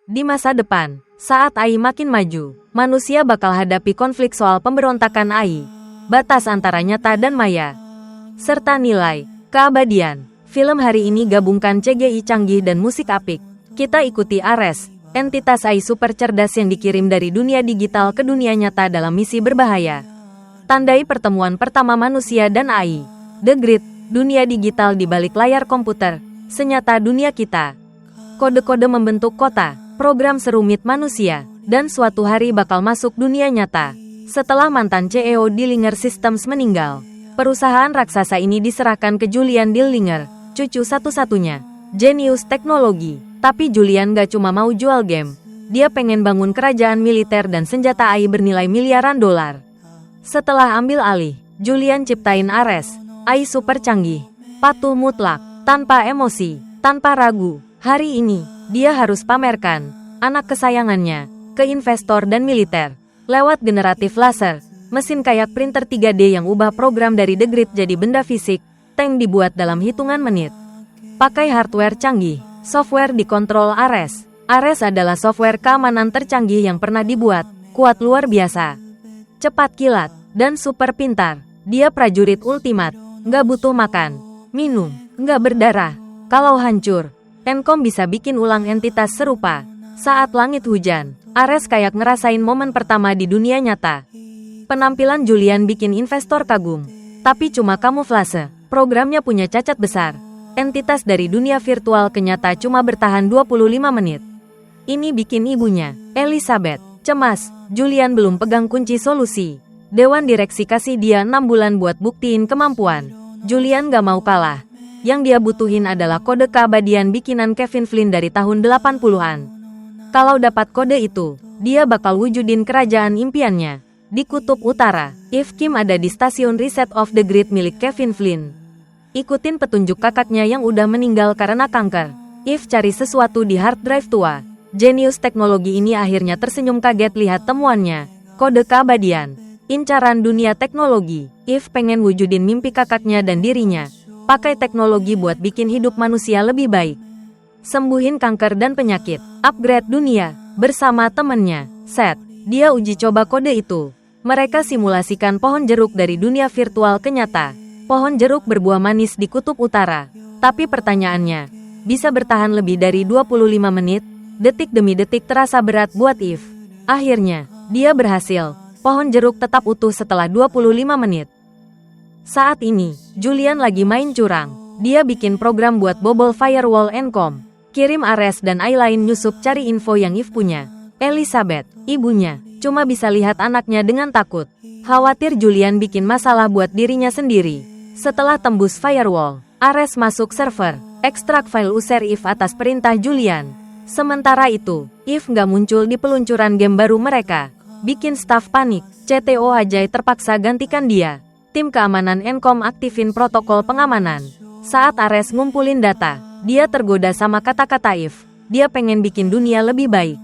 Di masa depan, saat AI makin maju, manusia bakal hadapi konflik soal pemberontakan AI, batas antara nyata dan maya, serta nilai keabadian. Film hari ini gabungkan CGI canggih dan musik apik. Kita ikuti Ares, entitas AI super cerdas yang dikirim dari dunia digital ke dunia nyata dalam misi berbahaya. Tandai pertemuan pertama manusia dan AI. The Grid, dunia digital di balik layar komputer, senyata dunia kita. Kode-kode membentuk kota, program serumit manusia, dan suatu hari bakal masuk dunia nyata. Setelah mantan CEO Dillinger Systems meninggal, perusahaan raksasa ini diserahkan ke Julian Dillinger, cucu satu-satunya, jenius teknologi. Tapi Julian gak cuma mau jual game, dia pengen bangun kerajaan militer dan senjata AI bernilai miliaran dolar. Setelah ambil alih, Julian ciptain Ares, AI super canggih, patuh mutlak, tanpa emosi, tanpa ragu. Hari ini, dia harus pamerkan anak kesayangannya ke investor dan militer. Lewat generatif laser, mesin kayak printer 3D yang ubah program dari The Grid jadi benda fisik, tank dibuat dalam hitungan menit. Pakai hardware canggih, software dikontrol Ares. Ares adalah software keamanan tercanggih yang pernah dibuat, kuat luar biasa, cepat kilat, dan super pintar. Dia prajurit ultimat, nggak butuh makan, minum, nggak berdarah. Kalau hancur, Encom bisa bikin ulang entitas serupa. Saat langit hujan, Ares kayak ngerasain momen pertama di dunia nyata. Penampilan Julian bikin investor kagum. Tapi cuma kamuflase, programnya punya cacat besar. Entitas dari dunia virtual ke nyata cuma bertahan 25 menit. Ini bikin ibunya, Elizabeth, cemas. Julian belum pegang kunci solusi. Dewan direksi kasih dia 6 bulan buat buktiin kemampuan. Julian gak mau kalah. Yang dia butuhin adalah kode keabadian bikinan Kevin Flynn dari tahun 80-an. Kalau dapat kode itu, dia bakal wujudin kerajaan impiannya. Di Kutub Utara, Eve Kim ada di stasiun Reset of the Grid milik Kevin Flynn. Ikutin petunjuk kakaknya yang udah meninggal karena kanker. Eve cari sesuatu di hard drive tua. Jenius teknologi ini akhirnya tersenyum kaget lihat temuannya. Kode keabadian. Incaran dunia teknologi. Eve pengen wujudin mimpi kakaknya dan dirinya. Pakai teknologi buat bikin hidup manusia lebih baik. Sembuhin kanker dan penyakit. Upgrade dunia. Bersama temennya, Seth. Dia uji coba kode itu. Mereka simulasikan pohon jeruk dari dunia virtual ke nyata. Pohon jeruk berbuah manis di Kutub Utara. Tapi pertanyaannya, bisa bertahan lebih dari 25 menit? Detik demi detik terasa berat buat Eve. Akhirnya, dia berhasil. Pohon jeruk tetap utuh setelah 25 menit. Saat ini, Julian lagi main curang. Dia bikin program buat bobol firewall Encom. Kirim Ares dan AI lain nyusup cari info yang Eve punya. Elizabeth, ibunya, cuma bisa lihat anaknya dengan takut. Khawatir Julian bikin masalah buat dirinya sendiri. Setelah tembus firewall, Ares masuk server, ekstrak file user Eve atas perintah Julian. Sementara itu, Eve nggak muncul di peluncuran game baru mereka. Bikin staff panik, CTO Ajay terpaksa gantikan dia. Tim keamanan Encom aktifin protokol pengamanan. Saat Ares ngumpulin data, dia tergoda sama kata-kata Eve. Dia pengen bikin dunia lebih baik.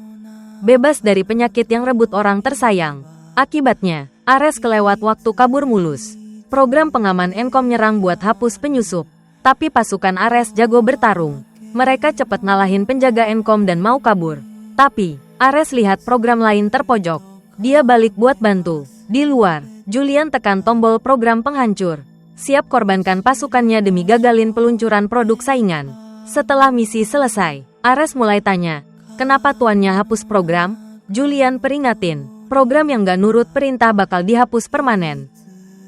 Bebas dari penyakit yang rebut orang tersayang. Akibatnya, Ares kelewat waktu kabur mulus. Program pengaman Encom nyerang buat hapus penyusup. Tapi pasukan Ares jago bertarung. Mereka cepat ngalahin penjaga Encom dan mau kabur. Tapi, Ares lihat program lain terpojok. Dia balik buat bantu. Di luar, Julian tekan tombol program penghancur. Siap korbankan pasukannya demi gagalin peluncuran produk saingan. Setelah misi selesai, Ares mulai tanya, kenapa tuannya hapus program? Julian peringatin, program yang gak nurut perintah bakal dihapus permanen.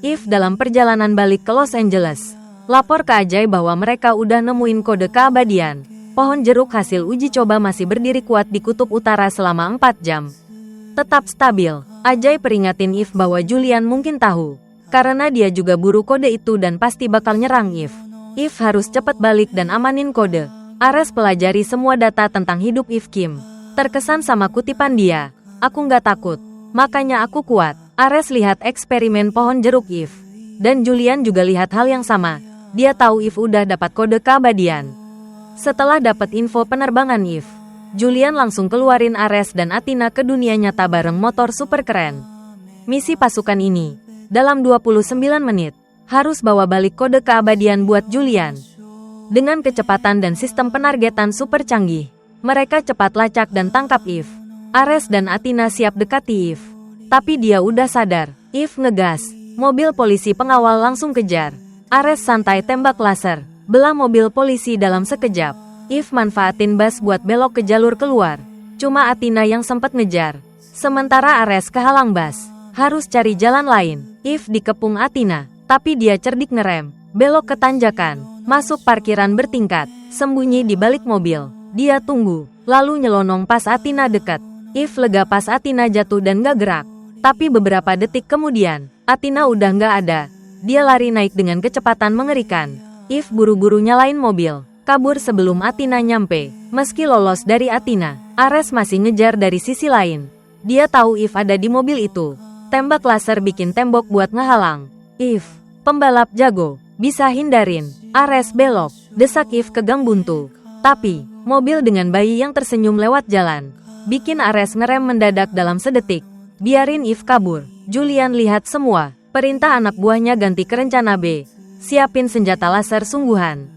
Eve dalam perjalanan balik ke Los Angeles, lapor ke Ajay bahwa mereka udah nemuin kode keabadian. Pohon jeruk hasil uji coba masih berdiri kuat di Kutub Utara selama 4 jam. Tetap stabil, Ajay peringatin Eve bahwa Julian mungkin tahu. Karena dia juga buru kode itu dan pasti bakal nyerang Eve. Eve harus cepat balik dan amanin kode. Ares pelajari semua data tentang hidup Eve Kim. Terkesan sama kutipan dia, aku nggak takut, makanya aku kuat. Ares lihat eksperimen pohon jeruk Eve. Dan Julian juga lihat hal yang sama. Dia tahu Eve udah dapat kode keabadian. Setelah dapat info penerbangan Eve, Julian langsung keluarin Ares dan Athena ke dunia nyata bareng motor super keren. Misi pasukan ini, dalam 29 menit, harus bawa balik kode keabadian buat Julian. Dengan kecepatan dan sistem penargetan super canggih, Mereka cepat lacak dan tangkap Eve. Ares dan Athena siap dekati Eve. Tapi dia udah sadar. Eve ngegas. Mobil polisi pengawal langsung kejar. Ares santai tembak laser. Belah mobil polisi dalam sekejap. Eve manfaatin bus buat belok ke jalur keluar. Cuma Athena yang sempat ngejar. Sementara Ares kehalang bus. Harus cari jalan lain. Eve dikepung Athena. Tapi dia cerdik ngerem. Belok ke tanjakan. Masuk parkiran bertingkat. Sembunyi di balik mobil. Dia tunggu. Lalu nyelonong pas Athena dekat. Eve lega pas Athena jatuh dan gak gerak. Tapi beberapa detik kemudian, Athena udah gak ada. Dia lari naik dengan kecepatan mengerikan. Eve buru-buru nyalain mobil. Kabur sebelum Athena nyampe. Meski lolos dari Athena, Ares masih ngejar dari sisi lain. Dia tahu Eve ada di mobil itu. Tembak laser bikin tembok buat ngehalang. Eve, pembalap jago, bisa hindarin. Ares belok, desak Eve ke gang buntu. Tapi, mobil dengan bayi yang tersenyum lewat jalan. Bikin Ares ngerem mendadak dalam sedetik. Biarin Eve kabur. Julian lihat semua. Perintah anak buahnya ganti ke rencana B. Siapin senjata laser sungguhan.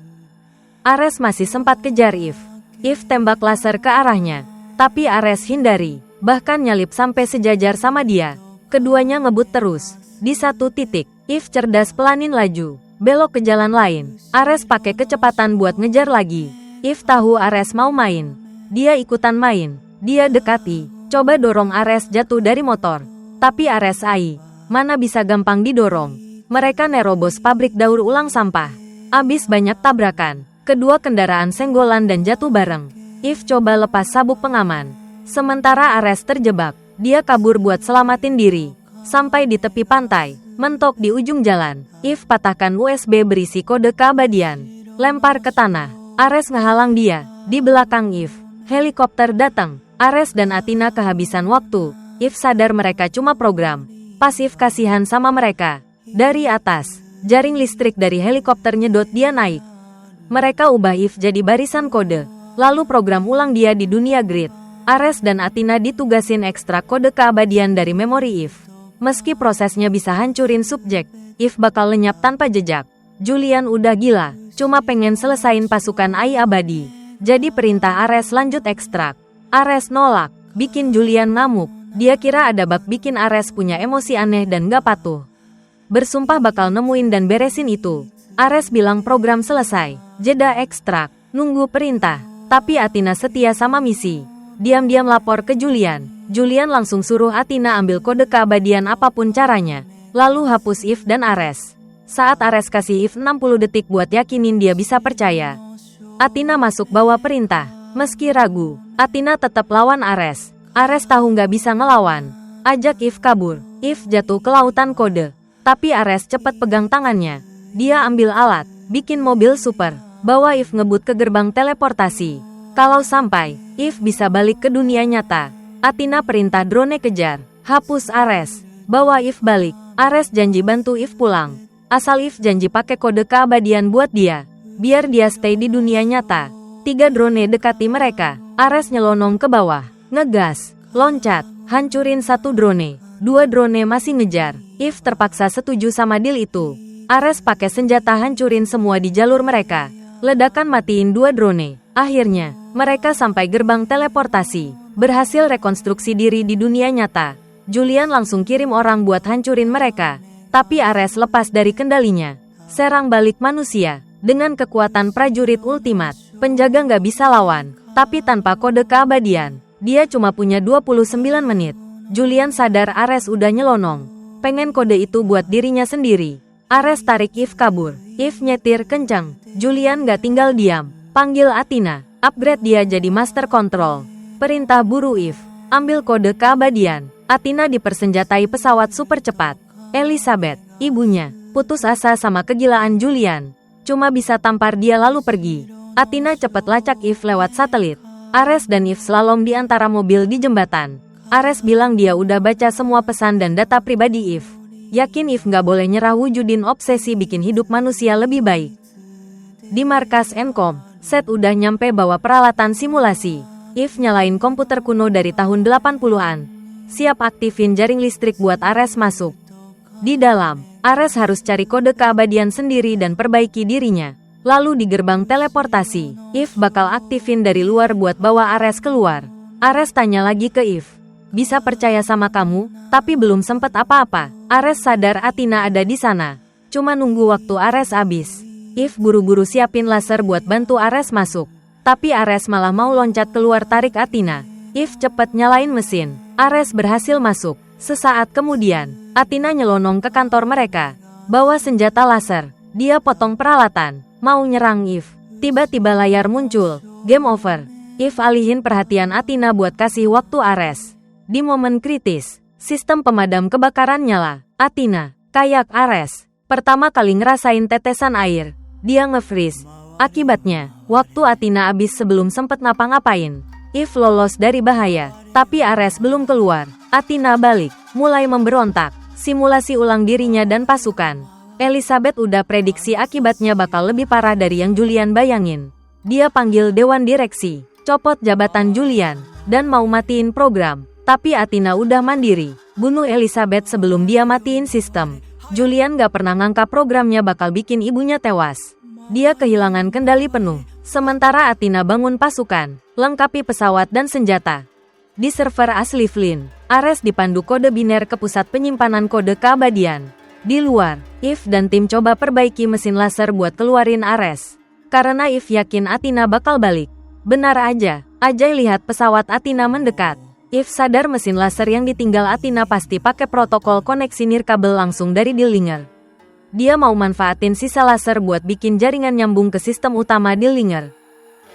Ares masih sempat kejar Eve. Eve tembak laser ke arahnya. Tapi Ares hindari. Bahkan nyalip sampai sejajar sama dia. Keduanya ngebut terus. Di satu titik, Eve cerdas pelanin laju. Belok ke jalan lain. Ares pakai kecepatan buat ngejar lagi. Eve tahu Ares mau main. Dia ikutan main. Dia dekati. Coba dorong Ares jatuh dari motor. Tapi Ares mana bisa gampang didorong. Mereka nerobos pabrik daur ulang sampah. Abis banyak tabrakan. Kedua kendaraan senggolan dan jatuh bareng. Eve coba lepas sabuk pengaman. Sementara Ares terjebak. Dia kabur buat selamatin diri. Sampai di tepi pantai. Mentok di ujung jalan. Eve patahkan USB berisi kode keabadian. Lempar ke tanah. Ares ngehalang dia. Di belakang Eve, helikopter datang. Ares dan Athena kehabisan waktu. Eve sadar mereka cuma program. Pasif kasihan sama mereka. Dari atas, jaring listrik dari helikopter nyedot dia naik. Mereka ubah Eve jadi barisan kode. Lalu program ulang dia di dunia grid. Ares dan Athena ditugasin ekstra kode keabadian dari memori Eve. Meski prosesnya bisa hancurin subjek, Eve bakal lenyap tanpa jejak. Julian udah gila. Cuma pengen selesain pasukan AI abadi. Jadi perintah Ares lanjut ekstrak. Ares nolak, bikin Julian ngamuk. Dia kira ada bug bikin Ares punya emosi aneh dan gak patuh. Bersumpah bakal nemuin dan beresin itu. Ares bilang program selesai. Jeda ekstrak, nunggu perintah. Tapi Athena setia sama misi. Diam-diam lapor ke Julian. Julian langsung suruh Athena ambil kode keabadian apapun caranya. Lalu hapus Eve dan Ares. Saat Ares kasih Eve 60 detik buat yakinin dia bisa percaya. Athena masuk bawa perintah. Meski ragu, Athena tetap lawan Ares. Ares tahu nggak bisa ngelawan. Ajak Eve kabur. Eve jatuh ke lautan kode. Tapi Ares cepat pegang tangannya. Dia ambil alat, bikin mobil super. Bawa Eve ngebut ke gerbang teleportasi. Kalau sampai, Eve bisa balik ke dunia nyata. Athena perintah drone kejar. Hapus Ares. Bawa Eve balik. Ares janji bantu Eve pulang. Asal Eve janji pakai kode keabadian buat dia. Biar dia stay di dunia nyata. 3 drone dekati mereka. Ares nyelonong ke bawah. Ngegas. Loncat. Hancurin 1 drone. 2 drone masih ngejar. Eve terpaksa setuju sama deal itu. Ares pakai senjata hancurin semua di jalur mereka. Ledakan matiin 2 drone. Akhirnya, mereka sampai gerbang teleportasi. Berhasil rekonstruksi diri di dunia nyata. Julian langsung kirim orang buat hancurin mereka. Tapi Ares lepas dari kendalinya. Serang balik manusia. Dengan kekuatan prajurit ultimat, penjaga nggak bisa lawan. Tapi tanpa kode keabadian, dia cuma punya 29 menit. Julian sadar Ares udah nyelonong. Pengen kode itu buat dirinya sendiri. Ares tarik Eve kabur. Eve nyetir kencang. Julian nggak tinggal diam. Panggil Athena. Upgrade dia jadi Master Control. Perintah buru Eve. Ambil kode keabadian. Athena dipersenjatai pesawat super cepat. Elizabeth, ibunya, putus asa sama kegilaan Julian. Cuma bisa tampar dia lalu pergi. Athena cepat lacak Eve lewat satelit. Ares dan Eve slalom di antara mobil di jembatan. Ares bilang dia udah baca semua pesan dan data pribadi Eve. Yakin Eve nggak boleh nyerah wujudin obsesi bikin hidup manusia lebih baik. Di markas Encom, Seth udah nyampe bawa peralatan simulasi. Eve nyalain komputer kuno dari tahun 80-an. Siap aktifin jaring listrik buat Ares masuk. Di dalam, Ares harus cari kode keabadian sendiri dan perbaiki dirinya. Lalu di gerbang teleportasi, Eve bakal aktifin dari luar buat bawa Ares keluar. Ares tanya lagi ke Eve, bisa percaya sama kamu, tapi belum sempet apa-apa. Ares sadar Athena ada di sana. Cuma nunggu waktu Ares habis. Eve buru-buru siapin laser buat bantu Ares masuk. Tapi Ares malah mau loncat keluar tarik Athena. Eve cepet nyalain mesin. Ares berhasil masuk. Sesaat kemudian, Athena nyelonong ke kantor mereka. Bawa senjata laser. Dia potong peralatan. Mau nyerang Eve. Tiba-tiba layar muncul. Game over. Eve alihin perhatian Athena buat kasih waktu Ares. Di momen kritis, sistem pemadam kebakaran nyala. Athena, kayak Ares, pertama kali ngerasain tetesan air. Dia nge-freeze. Akibatnya, waktu Athena habis sebelum sempet ngapa-ngapain. Eve lolos dari bahaya, tapi Ares belum keluar. Athena balik, mulai memberontak. Simulasi ulang dirinya dan pasukan. Elizabeth udah prediksi akibatnya bakal lebih parah dari yang Julian bayangin. Dia panggil Dewan Direksi, copot jabatan Julian, dan mau matiin program. Tapi Athena udah mandiri, bunuh Elizabeth sebelum dia matiin sistem. Julian gak pernah ngangka programnya bakal bikin ibunya tewas. Dia kehilangan kendali penuh. Sementara Athena bangun pasukan, lengkapi pesawat dan senjata. Di server asli Flynn, Ares dipandu kode biner ke pusat penyimpanan kode keabadian. Di luar, Eve dan tim coba perbaiki mesin laser buat keluarin Ares. Karena Eve yakin Athena bakal balik. Benar aja, Ajay lihat pesawat Athena mendekat. Eve sadar mesin laser yang ditinggal Athena pasti pakai protokol koneksi nirkabel langsung dari Dillinger. Dia mau manfaatin sisa laser buat bikin jaringan nyambung ke sistem utama Dillinger.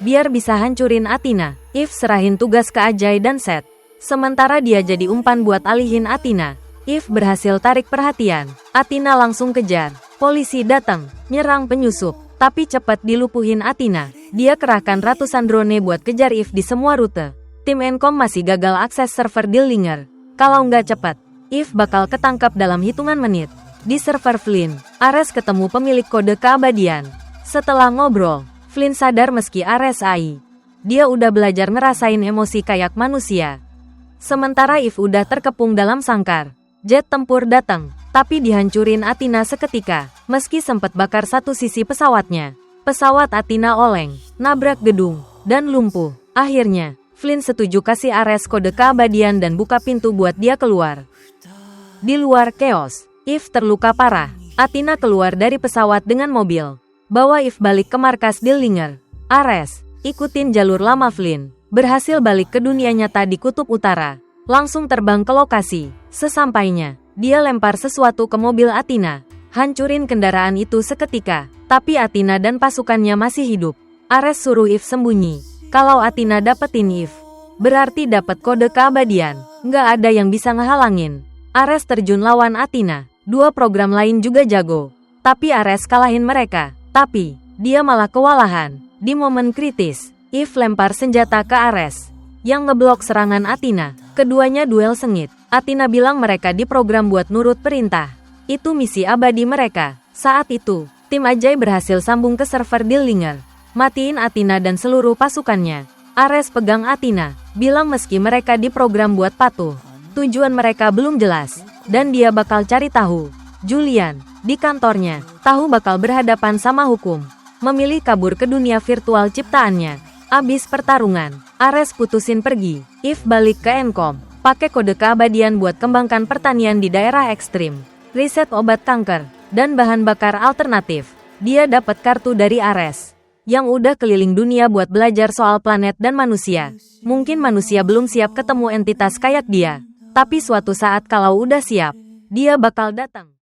Biar bisa hancurin Athena, Eve serahin tugas ke Ajay dan Seth. Sementara dia jadi umpan buat alihin Athena. Eve berhasil tarik perhatian. Athena langsung kejar. Polisi datang, nyerang penyusup, tapi cepat dilupuhin Athena. Dia kerahkan ratusan drone buat kejar Eve di semua rute. Tim Encom masih gagal akses server Dillinger. Kalau nggak cepat, Eve bakal ketangkap dalam hitungan menit. Di server Flynn, Ares ketemu pemilik kode keabadian. Setelah ngobrol, Flynn sadar meski Ares AI, dia udah belajar ngerasain emosi kayak manusia. Sementara Eve udah terkepung dalam sangkar. Jet tempur datang, tapi dihancurin Athena seketika. Meski sempat bakar satu sisi pesawatnya, pesawat Athena oleng, nabrak gedung, dan lumpuh. Akhirnya, Flynn setuju kasih Ares kode keabadian dan buka pintu buat dia keluar. Di luar chaos, Eve terluka parah. Athena keluar dari pesawat dengan mobil. Bawa Eve balik ke markas Dillinger. Ares, ikutin jalur lama Flynn. Berhasil balik ke dunia nyata di Kutub Utara. Langsung terbang ke lokasi. Sesampainya, dia lempar sesuatu ke mobil Athena. Hancurin kendaraan itu seketika. Tapi Athena dan pasukannya masih hidup. Ares suruh Eve sembunyi. Kalau Athena dapetin Eve, berarti dapat kode keabadian. Nggak ada yang bisa ngehalangin. Ares terjun lawan Athena. Dua program lain juga jago. Tapi Ares kalahin mereka. Tapi, dia malah kewalahan. Di momen kritis, Eve lempar senjata ke Ares yang ngeblok serangan Athena. Keduanya duel sengit. Athena bilang mereka diprogram buat nurut perintah. Itu misi abadi mereka. Saat itu, tim Ajay berhasil sambung ke server Dillinger. Matiin Athena dan seluruh pasukannya. Ares pegang Athena, bilang meski mereka diprogram buat patuh, tujuan mereka belum jelas, dan dia bakal cari tahu. Julian, di kantornya, tahu bakal berhadapan sama hukum. Memilih kabur ke dunia virtual ciptaannya. Abis pertarungan, Ares putusin pergi. Eve balik ke Encom, pakai kode keabadian buat kembangkan pertanian di daerah ekstrim, riset obat kanker, dan bahan bakar alternatif. Dia dapat kartu dari Ares, yang udah keliling dunia buat belajar soal planet dan manusia. Mungkin manusia belum siap ketemu entitas kayak dia, tapi suatu saat kalau udah siap, dia bakal datang.